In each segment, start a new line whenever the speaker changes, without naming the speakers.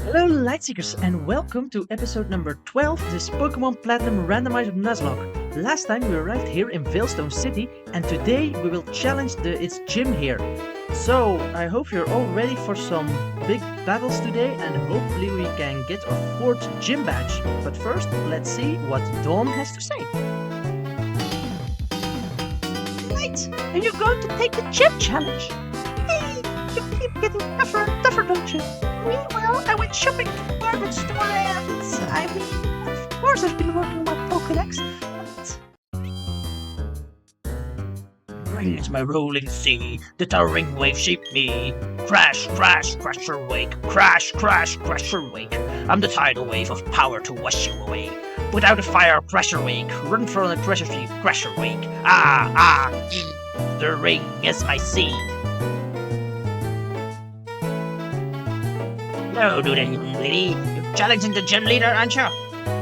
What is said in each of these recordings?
Hello Lightseekers and welcome to episode number 12 of this Pokémon Platinum Randomizer Nuzlocke. Last time we arrived here in Veilstone City and today we will challenge its gym here. So I hope you're all ready for some big battles today and hopefully we can get our 4th gym badge. But first let's see what Dawn has to say. Right, are you going to take the gym challenge? Hey, you keep getting tougher and tougher, don't you? Well, I went shopping to the department store and of course I've been working on my Pokédex, but...
Raise my rolling sea, the towering wave shape me. Crash, crash, crusher wake, crash, crash, crusher wake. I'm the tidal wave of power to wash you away. Put out a fire, crusher wake, run from the pressure stream, crusher wake. The ring is my sea. Hello, do lady. You're challenging the gym leader, aren't you?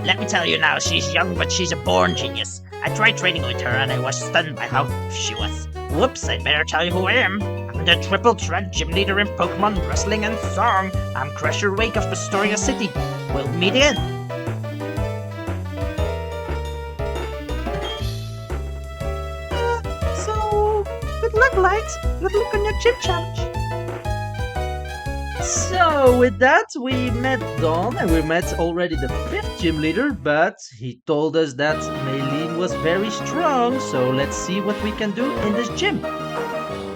Let me tell you now, she's young, but she's a born genius. I tried training with her, and I was stunned by how she was. Whoops, I'd better tell you who I am. I'm the triple threat gym leader in Pokemon Wrestling and Song. I'm Crusher Wake of Pastoria City. We'll meet again.
So, good luck, Light. Good luck on your gym challenge. So, with that, we met Dawn and we met already the 5th gym leader, but he told us that Maylene was very strong, so let's see what we can do in this gym.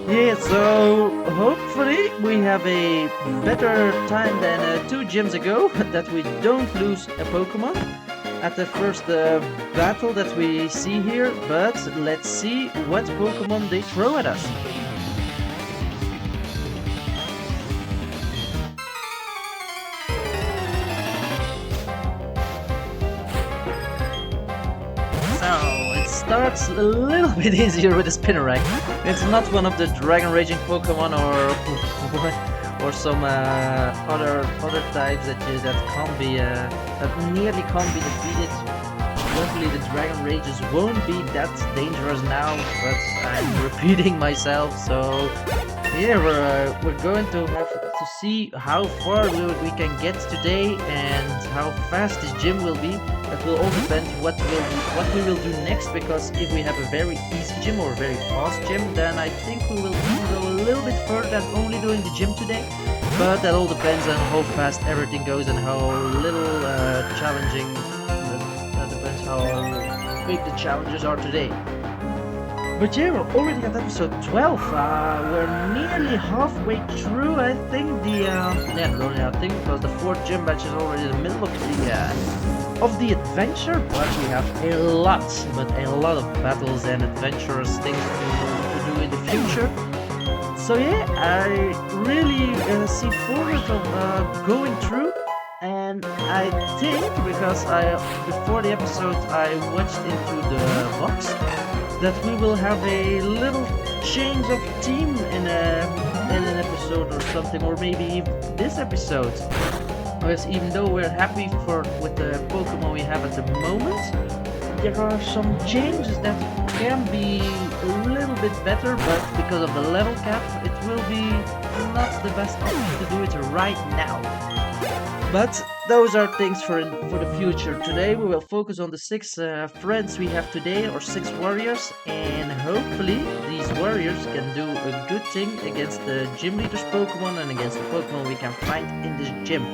Yeah, so hopefully we have a better time than 2 gyms ago, that we don't lose a Pokemon at the first battle that we see here, but let's see what Pokemon they throw at us. Starts a little bit easier with the Spinarak. It's not one of the Dragon Raging Pokemon or some other types that can't be that nearly can't be defeated. Luckily, the Dragon Rages won't be that dangerous now, but I'm repeating myself. So yeah, we're going to have to see how far we can get today and how fast this gym will be. That will all depend what we will do next, because if we have a very easy gym or a very fast gym, then I think we will go a little bit further than only doing the gym today. But that all depends on how fast everything goes and how little challenging. That depends how big the challenges are today. But yeah, we're already at episode 12. We're nearly halfway through, I think. I think because the 4th gym badge is already in the middle of the adventure, but we have a lot of battles and adventurous things to do in the future. So yeah, I really see forward of going through, and I think because before the episode I watched into the box that we will have a little change of team in an episode or something, or maybe this episode. Because even though we're happy with the Pokemon we have at the moment, there are some changes that can be a little bit better, but because of the level cap, it will be not the best option to do it right now. But those are things for the future. Today we will focus on the 6 friends we have today, or 6 warriors, and hopefully these warriors can do a good thing against the gym leader's Pokemon and against the Pokemon we can find in this gym.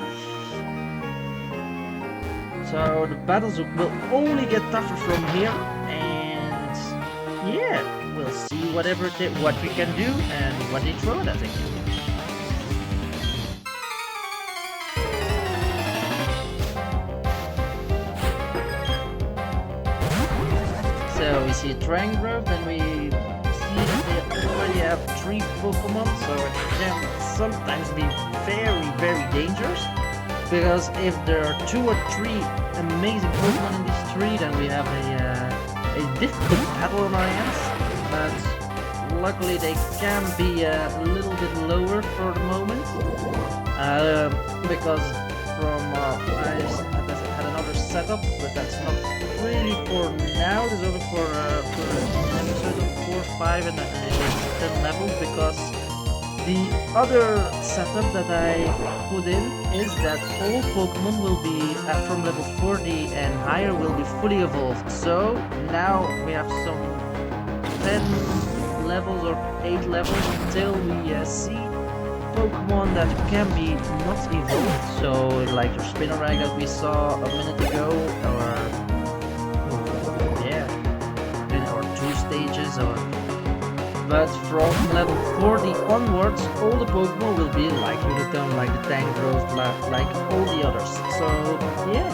So the battles will only get tougher from here, and yeah, we'll see what we can do and what they throw at us again. So we see a Trangrowth, and we see that they already have 3 Pokemon, so it can sometimes be very, very dangerous. Because if there are 2 or 3 amazing Pokemon in these 3, then we have a difficult battle on our hands. But luckily they can be a little bit lower for the moment. Because I had another setup, but that's not really for now. This is only for an episode of 4 or 5 and it is 10 levels, because The other setup that I put in is that all Pokemon will be from level 40 and higher will be fully evolved. So now we have some 10 levels or 8 levels until we see Pokemon that can be not evolved. So like your Spinnerag that we saw a minute ago, or yeah, or 2 stages, or. But from level 40 onwards, all the Pokemon will be like Unicorn, like the Tangrowth, like all the others. So yeah,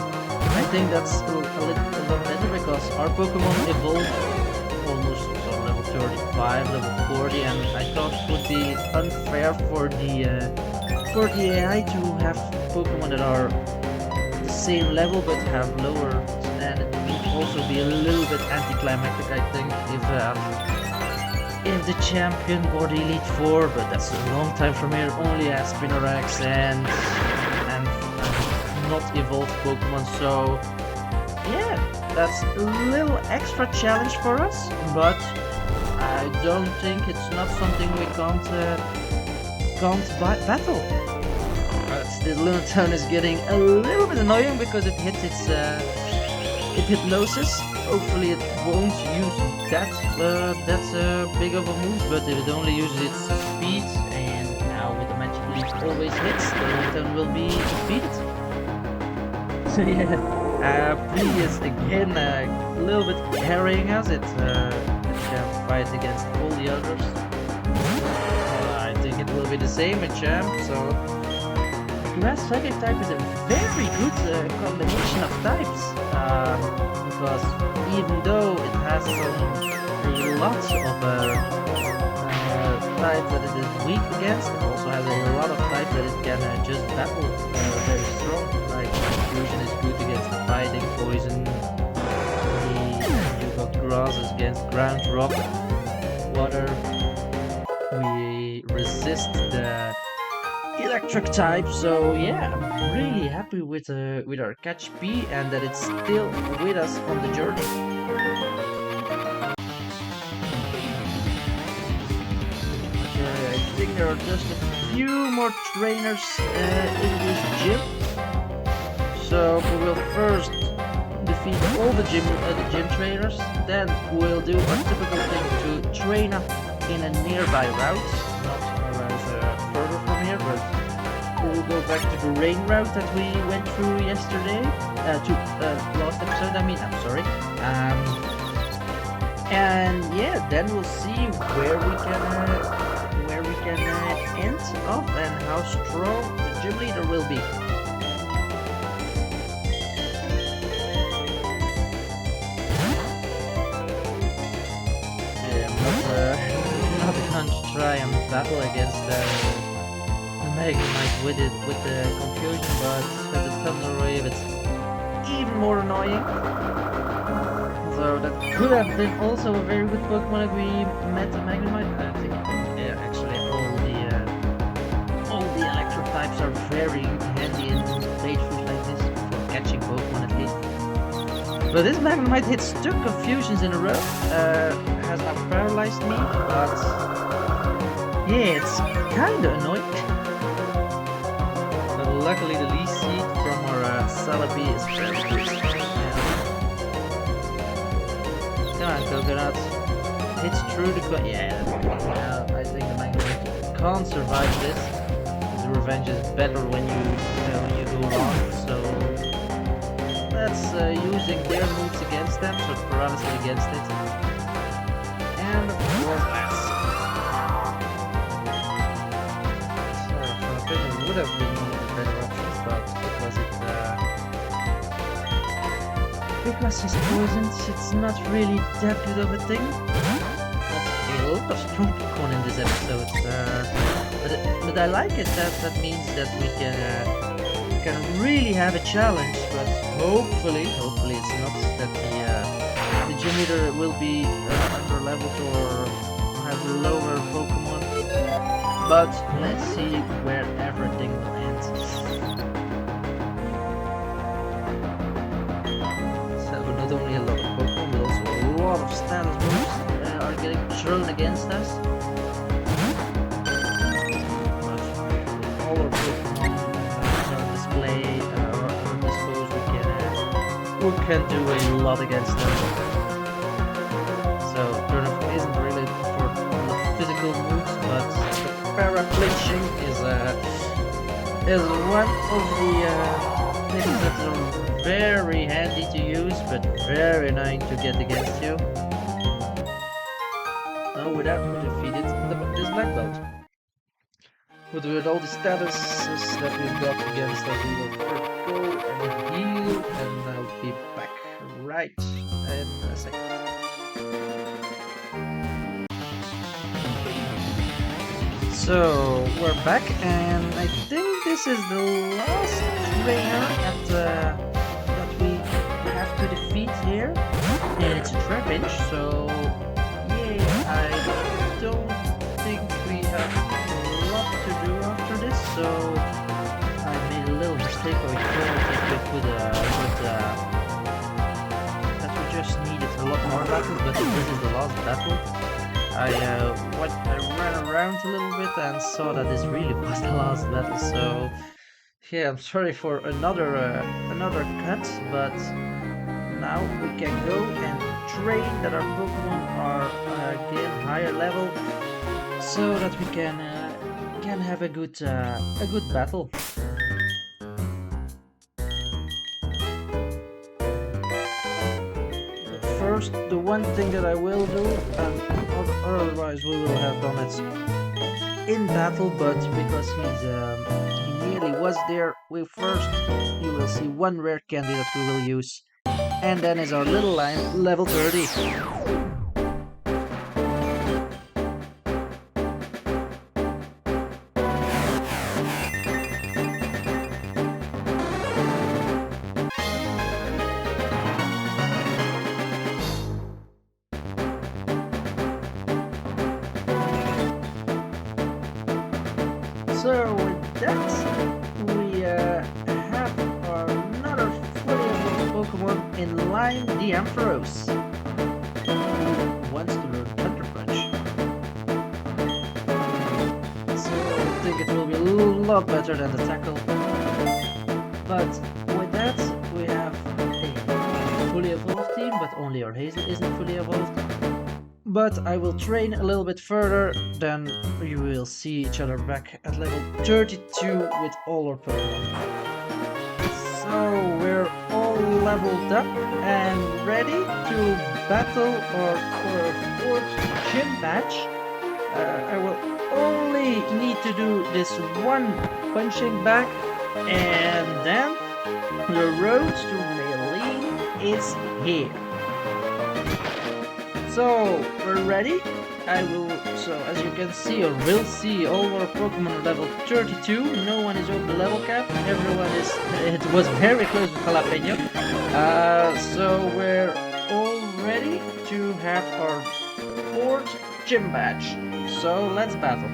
I think that's a lot better because our Pokemon evolved almost so level 35, level 40, and I thought it would be unfair for the AI to have Pokemon that are the same level but have lower, and it would also be a little bit anticlimactic, I think, if the champion or the Elite Four, but that's a long time from here, only has Spinneraks and not evolved Pokemon. So yeah, that's a little extra challenge for us, but I don't think it's not something we can't battle. But this Lanturn is getting a little bit annoying because it hit its hypnosis. Hopefully it won't use that big of a move, but if it only uses its speed, and now with the Magic Leaf always hits, the Lanturn will be defeated. So yeah, Bree is again a little bit carrying us. It can fight against all the others. I think it will be the same with Champ, so Grass Psychic type is a very good combination of types. Because even though it has lots of types that it is weak against, it also has a lot of types that it can just battle very strong. Like Fusion is good against fighting, poison. You got grasses against ground, rock, water. We resist the electric type, so yeah, I'm really happy with our catch P and that it's still with us on the journey. Okay, I think there are just a few more trainers in this gym, so we will first defeat all the gym trainers, then we'll do our typical thing to train up in a nearby route, further from here, but we'll go back to the rain route that we went through yesterday, last episode, I'm sorry. And yeah, then we'll see where we can end up and how strong the gym leader will be. Yeah, I'm not gonna try and battle against the Magnemite with the confusion, but with the Thunder Wave it's even more annoying. So that could have been also a very good Pokemon if we met the Magnemite. I think, yeah, actually all the electro types are very handy in playthroughs like this for catching Pokemon at least. But this Magnemite hits 2 confusions in a row, has now paralyzed me, but yeah, it's kinda annoying. Luckily the Lee Seed from our Celebi is very good. Come on, Coconut. Hits through the I think the Magnemite can't survive this. The revenge is better when you go long, so that's using their moves against them, so paralysis against it. And of course last. So it would have been better options, but because he's poisoned, it's not really that good of a thing. But a lot of strong Pokemon in this episode, but I like it. That means that we can really have a challenge. But hopefully it's not that the gym leader will be under leveled or have lower Pokemon. But let's see where everything will end. So not only a lot of Pokemon, but also a lot of status moves are getting thrown against us. we can do a lot against them. So Turnip isn't really for physical moves, but the paraflinching is one of the things that are very handy to use, but very annoying to get against you. No, without we defeated this black belt. But with all the statuses that we've got against us, we will first go and heal, and I'll be back right in a second. So we're back, and I think this is the last trainer that we have to defeat here, and it's a Trapinch. So yeah, I don't think we have a lot to do after this. So I made a little mistake. I thought that we just needed a lot more battles, but this is the last battle. I ran around a little bit and saw that this really was the last battle, so yeah, I'm sorry for another cut, but now we can go and train that our Pokemon are again higher level, so that we can have a good battle. First, the one thing that I will do, and otherwise we will have done it in battle, but because he nearly was there, you will see one rare candy that we will use, and then is our little line level 30. So with that, we have another fully evolved Pokemon in line, the Ampharos, who wants to learn Thunder Punch. So I think it will be a lot better than the Tackle. But with that, we have a fully evolved team, but only our Hazel isn't fully evolved. But I will train a little bit further, then you will see each other back at level 32 with all our Pokemon. So we're all leveled up and ready to battle or for a fourth gym match. I will only need to do this one punching bag, and then the road to Maylene is here. So we're ready. So as you can see, or will see, all our Pokemon are level 32. No one is over the level cap. Everyone is. It was very close to Jalapeno. So we're all ready to have our fourth gym badge. So let's battle.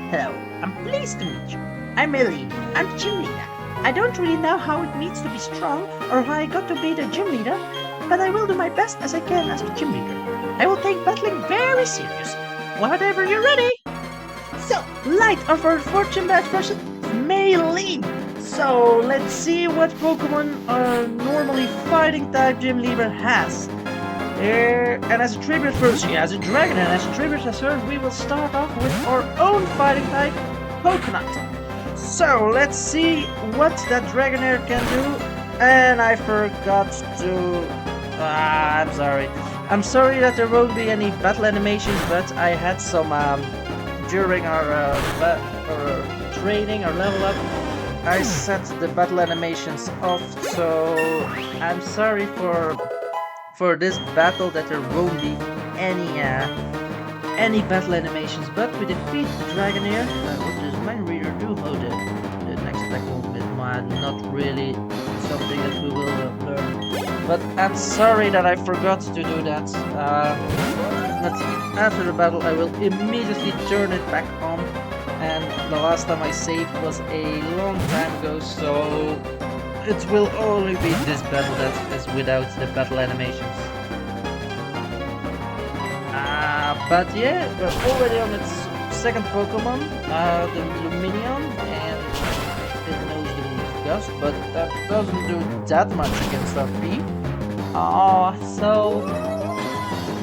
Hello, I'm pleased to meet you. I'm Maylene. I'm the gym leader. I don't really know how it means to be strong or how I got to be the gym leader, but I will do my best as I can as the gym leader. I will take battling very serious. Whatever you're ready. So, light of our fourth gym badge versus Maylene. So, let's see what Pokemon our normally fighting type gym leader has. And as a tribute first, she has a dragon, and as a tribute as her, we will start off with our own fighting type, Coconut. So, let's see what that Dragonair can do. And I forgot to... I'm sorry. I'm sorry that there won't be any battle animations, but I had some during our training, our level up. I set the battle animations off, so I'm sorry for this battle that there won't be any battle animations. But we defeat Dragonair. What does Mind Reader do? Oh, the next attack will be not really something that we will learn. But I'm sorry that I forgot to do that. After the battle, I will immediately turn it back on. And the last time I saved was a long time ago, so it will only be this battle that is without the battle animations. But yeah, we're already on its second Pokemon, the Luminion, and it knows the move
Gust, but that doesn't do that much against our P. So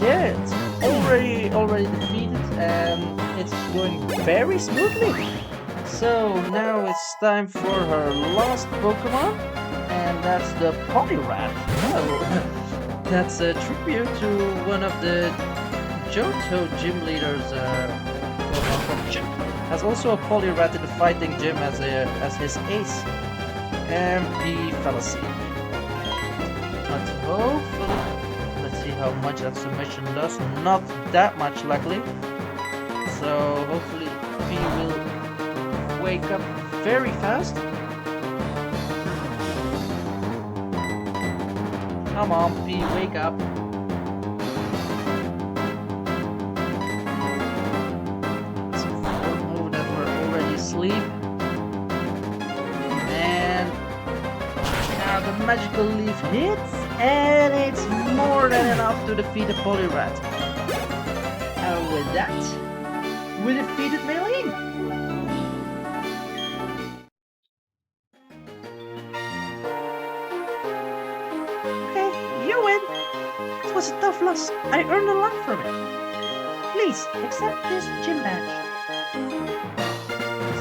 yeah, it's already defeated, and it's going very smoothly. So now it's time for her last Pokemon, and that's the Poliwrath. Oh, that's a tribute to one of the Johto gym leaders. Has also a Poliwrath in the fighting gym as his ace, MP Fallacy. But hopefully, let's see how much that submission does. Not that much, luckily. So hopefully we will wake up very fast. Come on, P, wake up. Asleep. And now the magical leaf hits, and it's more than enough to defeat the Poliwrath. And with that, we defeated Maylene. Okay, you win. It was a tough loss. I earned a lot from it. Please accept this gym badge.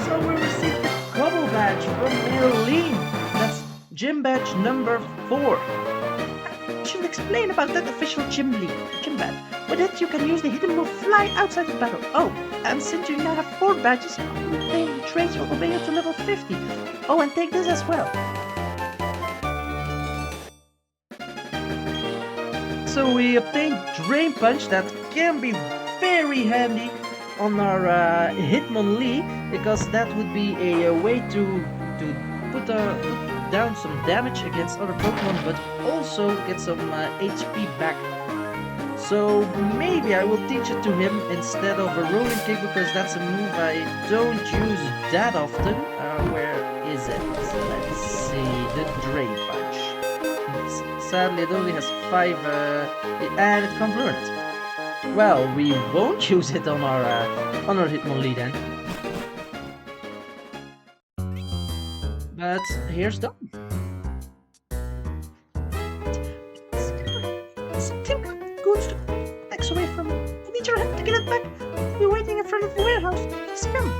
So we received the Cobble badge from Maylene. That's gym badge number 4. I should explain about that official gym badge. With it you can use the hidden move Fly outside the battle. Oh, and since you now have 4 badges, obtaining traits will obey you to level 50. Oh, and take this as well. So we obtained Drain Punch that can be very handy on our Hitmonlee, because that would be a way to put down some damage against other Pokemon, but also get some HP back. So maybe I will teach it to him instead of a Rolling Kick, because that's a move I don't use that often. Where is it? Let's see, the Drain Punch. Sadly it only has 5 and it can't learn it. Well, we won't use it on our Hitmonlee then. But here's Dom. Something goes X away from me. I need your help to get it back. I'll be waiting in front of the warehouse. Please come.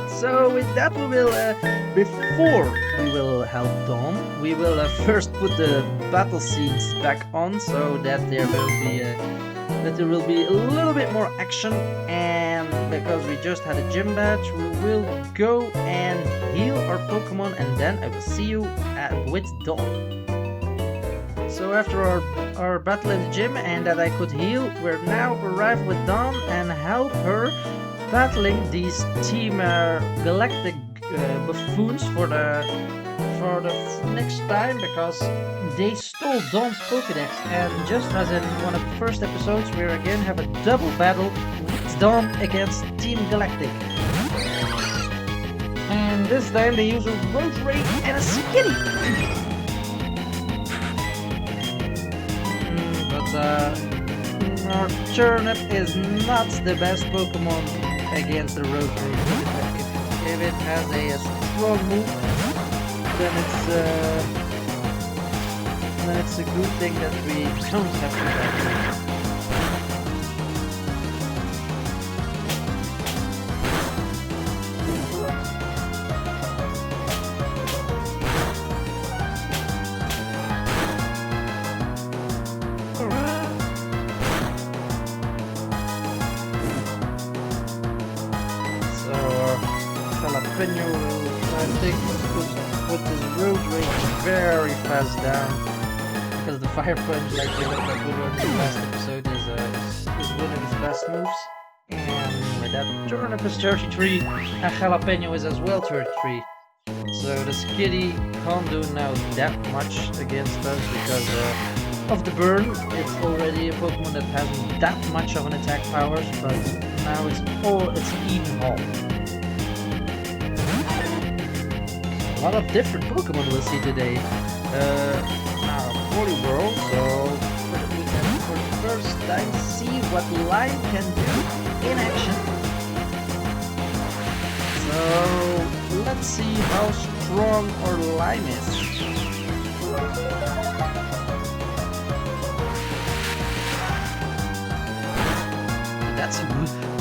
So with that we will, before we will help Dom, we will first put the battle scenes back on, so that there will be a little bit more action, and because we just had a gym badge, we will go and heal our Pokemon, and then I will see you with Dom. So after our battle in the gym and that I could heal, we're now arrived with Dom and help her battling these Team Galactic buffoons for the next time, because they stole Dom's Pokédex, and just as in one of the first episodes, we again have a double battle with Dom against Team Galactic. And this time they use a Road Rage and a Skitty! But our Turnip is not the best Pokemon against the Road Rage. If it has a strong move, then it's a good thing that we don't have to battle. So Jalapeno will, I think, put this Road Rage very fast down, because the Fire Punch, like we learned in the last episode, is one of his best moves. And with that, Turnip is 33, and Jalapeno is as well 33. So the Skitty can't do now that much against us because of the burn. It's already a Pokemon that hasn't that much of an attack powers, but now it's even all. A lot of different Pokemon we'll see today. Now, Poliwhirl, so we can for the first time see what Lime can do in action. So let's see how strong our lime is. That's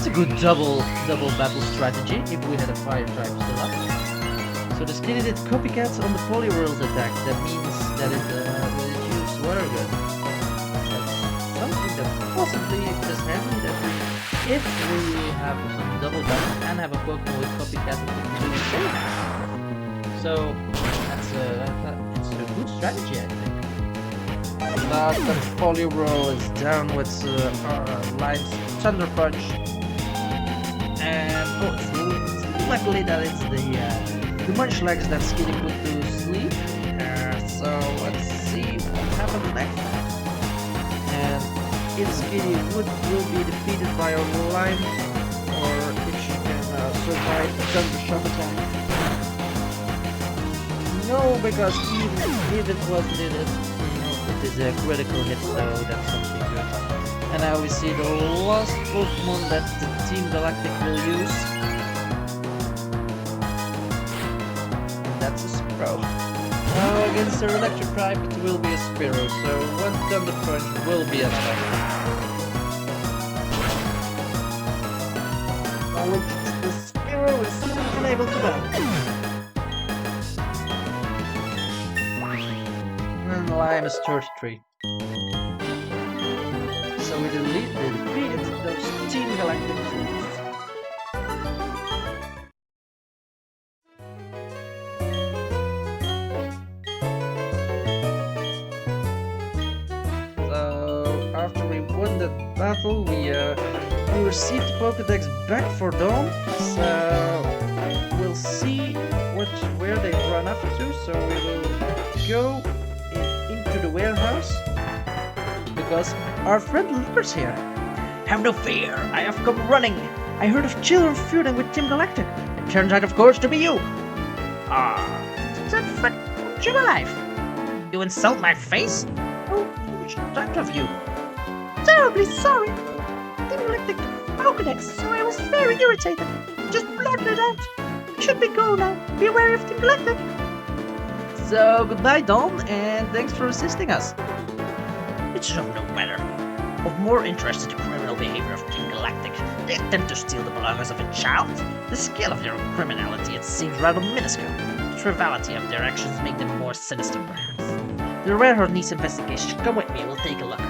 a good double battle strategy if we had a fire type still up. So the skinny did copycats on the Poliwhirl's attack. That means that it used water gun. That's something that possibly is handy that if we have some double battle and have a Pokemon with copycat, it would be the same. So it's a good strategy, I think. But the Poliwhirl is down with Lime's Thunder Punch, and luckily that it's the Munchlax that Skinny put to sleep. So let's see what happens next. And if Skinny will be defeated by our Lime, or if she can survive the Thunder Shock attack. No, because even if it was needed, it is a critical hit, so that's something good. And now we see the last Pokemon that the Team Galactic will use. And that's a Spearow. Now against their electric type it will be a Spearow, so one Thunder Punch will be enough. The Spearow is unable to battle. And Lime is 33. So we defeated those Team Galactic fools. So after we won that battle, we received the Pokédex back for Dawn. So we'll see where they run up to. So we will go into the warehouse because our friend Looker's here.
Have no fear, I have come running. I heard of children feuding with Team Galactic. It turns out, of course, to be you. That friend, you're alive. You insult my face? Oh, foolish thought of you. Terribly sorry. Team Galactic Pokédex, so I was very irritated. Just blurted it out. Should we go now? Be wary of Team Galactic.
So goodbye, Dawn, and thanks for assisting us.
It's of no matter. Of more interest is the criminal behavior of Team Galactic. They attempt to steal the belongings of a child. The scale of their criminality, it seems rather minuscule. The triviality of their actions make them more sinister, perhaps. The warehouse needs investigation. Come with me, we'll take a look.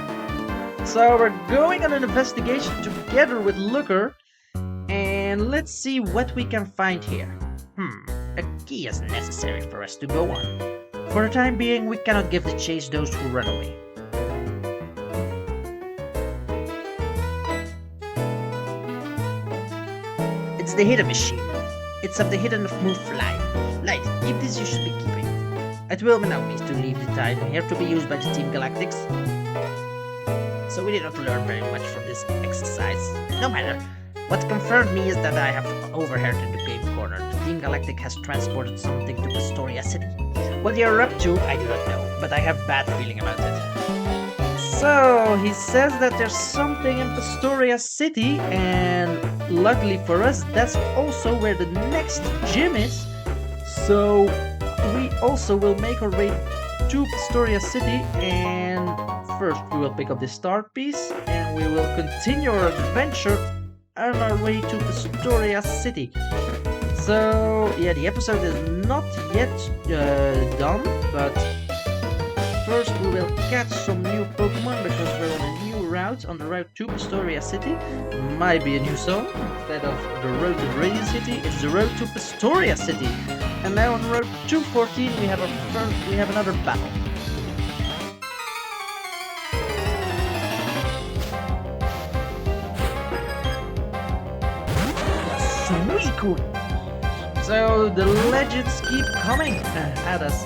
So we're going on an investigation together with Looker, and let's see what we can find here.
A key is necessary for us to go on.
For the time being, we cannot give the chase those who run away.
It's the hidden machine. It's of the hidden smooth fly. Light, keep this, you should be keeping. It will allow me to leave the time here to be used by the Team Galactics. So we did not learn very much from this exercise. No matter. What confirmed me is that I have overheard in the game corner. The Team Galactic has transported something to Pastoria City. What they are up to, I do not know, but I have bad feeling about it.
So he says that there's something in Pastoria City, and luckily for us, that's also where the next gym is. So we also will make our way to Pastoria City, and first we will pick up the star piece, and we will continue our adventure on our way to Pastoria City. So yeah, the episode is not yet done, but first we will catch some new Pokemon because we're on a new route, on the route to Pastoria City. Might be a new song. Instead of the road to Radiant City, it's the road to Pastoria City. And now on road 214 we have another battle.
Sweet.
So the legends keep coming at us.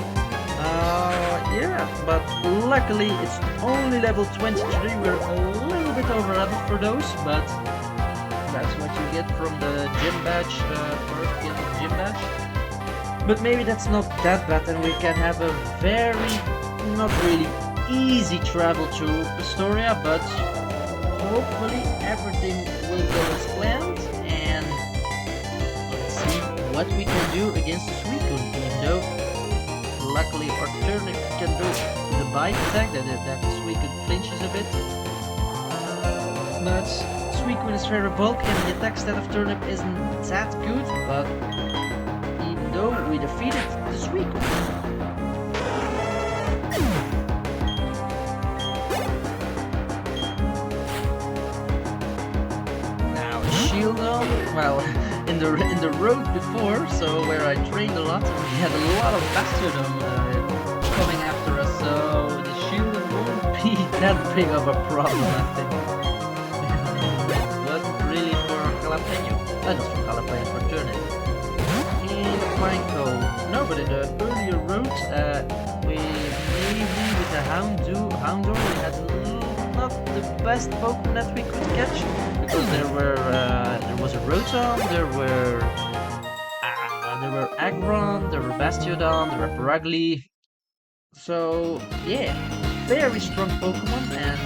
Yeah, but luckily it's only level 23. We're a little bit over level for those, but that's what you get from the gym badge. First get the gym badge. But maybe that's not that bad, and we can have a very, not really easy travel to Pastoria, but hopefully everything will go as planned, and let's see what we can do against the Suicune, even though luckily our Turnip can do the bite attack that the Suicune flinches a bit. But Suicune is very bulky and the attack stat of Turnip isn't that good, but even though we defeated the Suicune. Well, in the road before, so where I trained a lot, we had a lot of Veilstone coming after us, so the shield won't be that big of a problem, I think. It wasn't really for Jalapeno, not for Jalapeno, for Turnip. And Minecraft, no, but in the earlier road, we maybe with the Houndour, we had not the best Pokemon that we could catch, because there was a Rotom, there were Aggron, there were Bastiodon, there were Paragly. So yeah, very strong Pokemon, and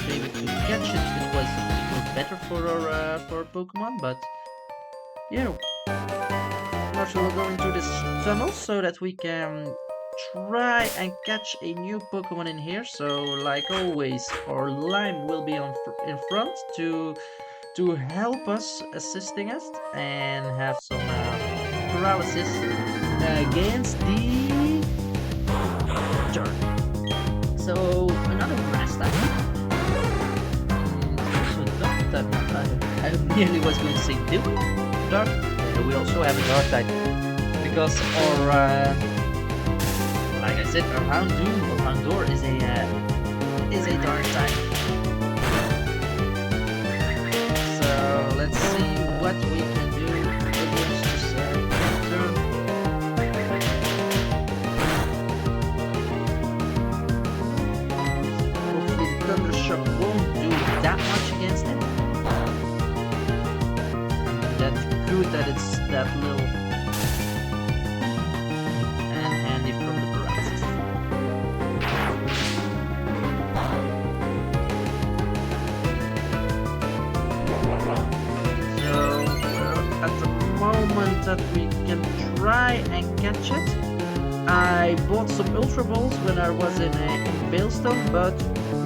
maybe to catch it was better for our Pokemon. But yeah, now so we're going through this tunnel so that we can try and catch a new Pokemon in here. So like always, our Lime will be in front to help us, assisting us, and have some paralysis against the Turn. So another grass type. So dark type. I nearly was going to say dark. We also have a dark type because our like I said, our Houndour is a dark type. So let's see what we can do against this Turn. Hopefully the Thunder Shock won't do that much against him. That's good that it's that little and handy from the paralysis. So at the moment that we can try and catch it, I bought some Ultra Balls when I was in Veilstone, but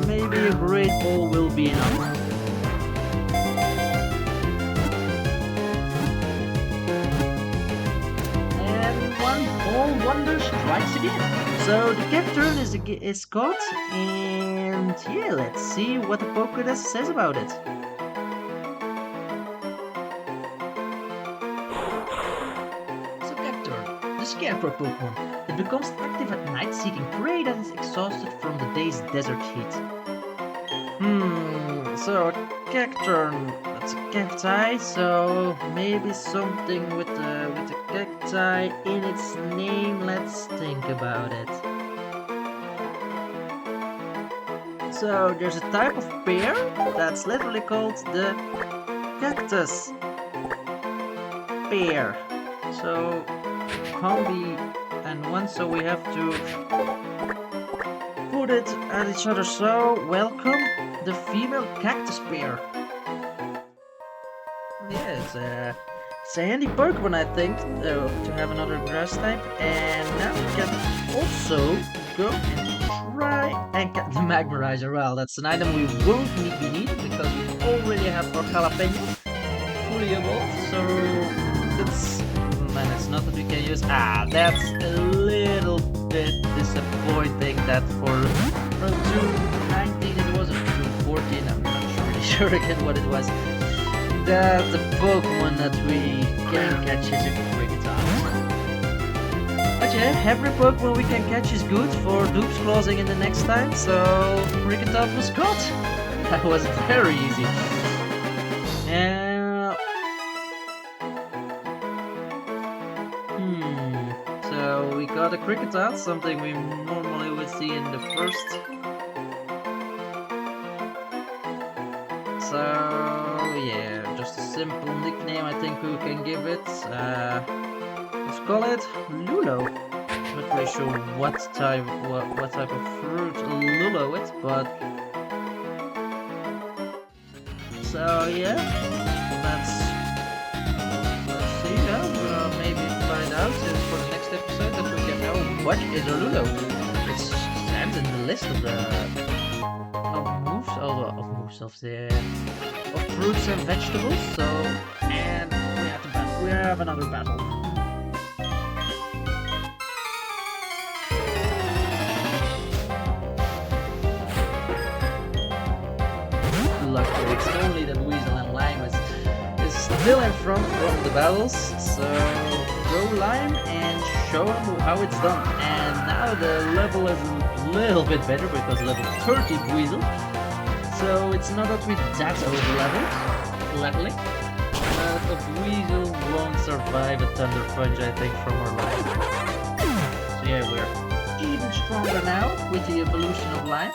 maybe a Great Ball will be enough. Wonder strikes again. So the Capturn is caught, and yeah, let's see what the Pokédex says about it. So Capturn, the Scarecrow Pokemon. It becomes active at night, seeking prey that is exhausted from the day's desert heat. So Cacturn, that's a cacti, so maybe something with the cacti in its name. Let's think about it. So there's a type of pear that's literally called the cactus pear. So can't be and one, so we have to put it at each other. So welcome the female cactus pear. Yeah, it's a handy Pokemon, I think, to have another grass type. And now we can also go and try and get the Magmarizer. Well, that's an item we won't be needing because we already have our Jalapeno fully evolved. So that's, man, it's not that we can use. That's a little bit disappointing that for 219 it was, or 214, I'm not really sure again what it was. That the Pokemon that we can catch is a Kricketot. But yeah, every Pokemon we can catch is good for Dupes closing in the next time, so Kricketot was caught. That was very easy. So we got a Kricketot, something we normally would see in the first. So yeah, just a simple nickname I think we can give it. Let's call it Lulo. Not really sure what type of fruit Lulo is, but so yeah, let's see. Maybe out for the next episode that we can know what is a Ludo. It stands in the list of the moves of fruits and vegetables. So, and we have to battle. We have another battle. Luckily, it's only that Weasel and Lime is still in front of the battles, so go Lime and show them how it's done. And now the level is a little bit better because level 30 Weasel, so it's not that we're that over leveled, luckily. But Weasel won't survive a Thunder Punch, I think, from our Lime. So yeah, we're even stronger now with the evolution of Lime.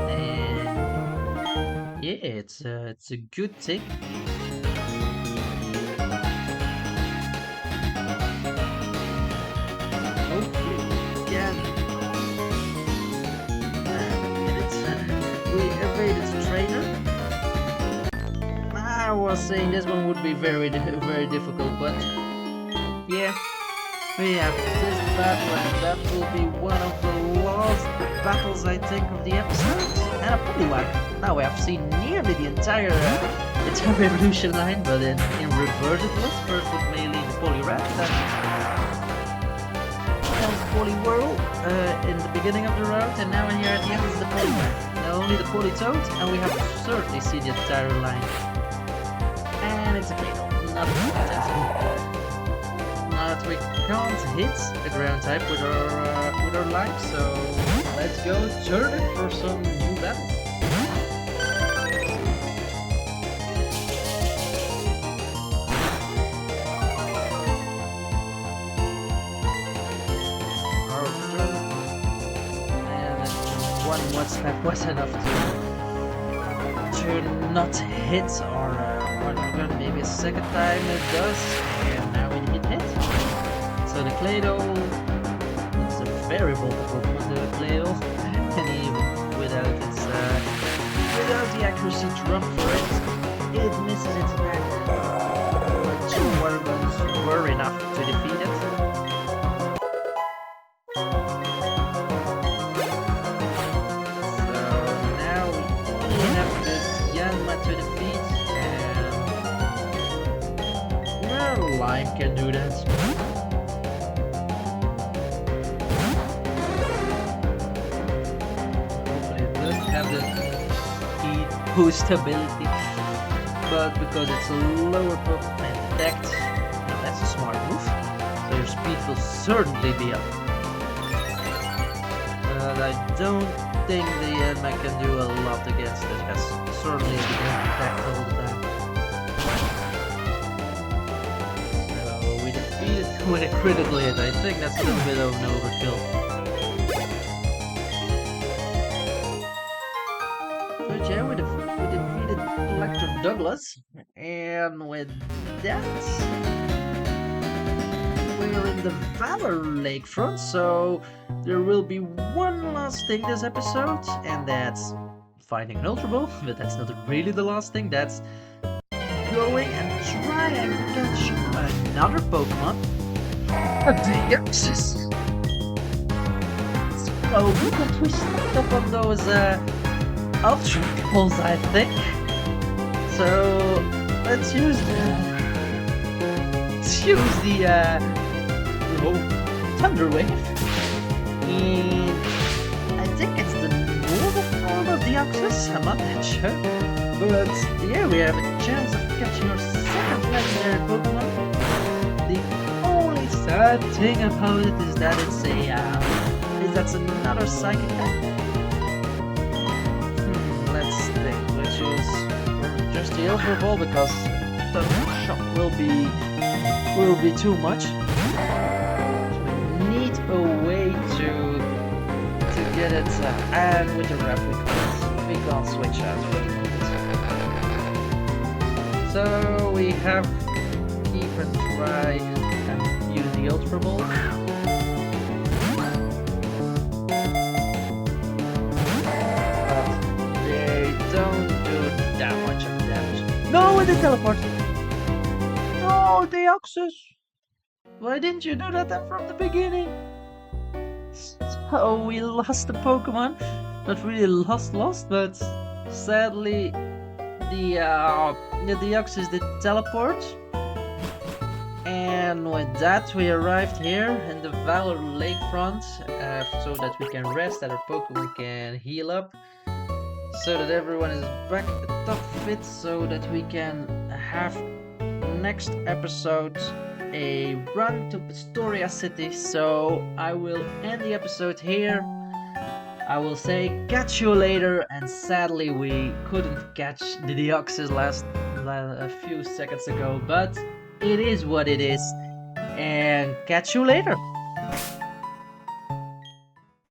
And yeah, it's a good thing. Okay, again. We evaded trainer. I was saying this one would be very difficult, but yeah, we have this battle, and that will be one of the last battles, I think, of the episode. And a Poliwag. Now we have seen nearly the entire evolution line, but in reverse it was. First with mainly the Poliwrath, then Poliwhirl in the beginning of the route, and now here at the end is the Poliwag. Now only the Politoad, and we have certainly seen the entire line. And it's a Kato, nothing intense. Now that we can't hit the ground type with our life, so let's go turn it for some new battles. That was enough to not hit our one. Maybe a second time it does, and now it hit. So the Clado is a very bold Pokemon, the Clado, and even without the accuracy drop for it, it misses its back. But 2 Wargons were enough to defeat it. Lime can do that. Hopefully it doesn't have the speed boost ability, but because it's a lower Pokemon attack, now that's a smart move. So your speed will certainly be up. But I don't think the Enma can do a lot against it. That's certainly a good attack all the time. With a critical hit, I think that's a little bit of an overkill. But yeah, we defeated Collector Douglas, and with that, we're in the Valor Lakefront, so there will be one last thing this episode, and that's finding an Ultra Ball, but that's not really the last thing, that's going and try and catch another Pokemon. A Deoxys! So we can twist up on those Ultra Balls, I think. So let's use the Thunder Wave. And I think it's the normal form of Deoxys, I'm not that sure. But yeah, we have a chance of catching our second legendary Pokemon. The sad thing about it is that that's another psychic type. Let's think. Let's use just the Ultra Ball because the shock will be too much. We need a way to get it, and with the rep we can't switch out for the moment. So we have keep and try. Use the Ultra Ball. But they don't do that much of damage. No, it is teleport! No, Deoxys! Why didn't you do that then from the beginning? Oh, we lost the Pokemon. Not really lost, but sadly the Deoxys did teleport. And with that we arrived here in the Valor Lakefront so that we can rest, that our Pokemon can heal up, so that everyone is back at top fit, so that we can have next episode a run to Pastoria City. So I will end the episode here. I will say catch you later, and sadly we couldn't catch the Deoxys a few seconds ago, but it is what it is, and catch you later.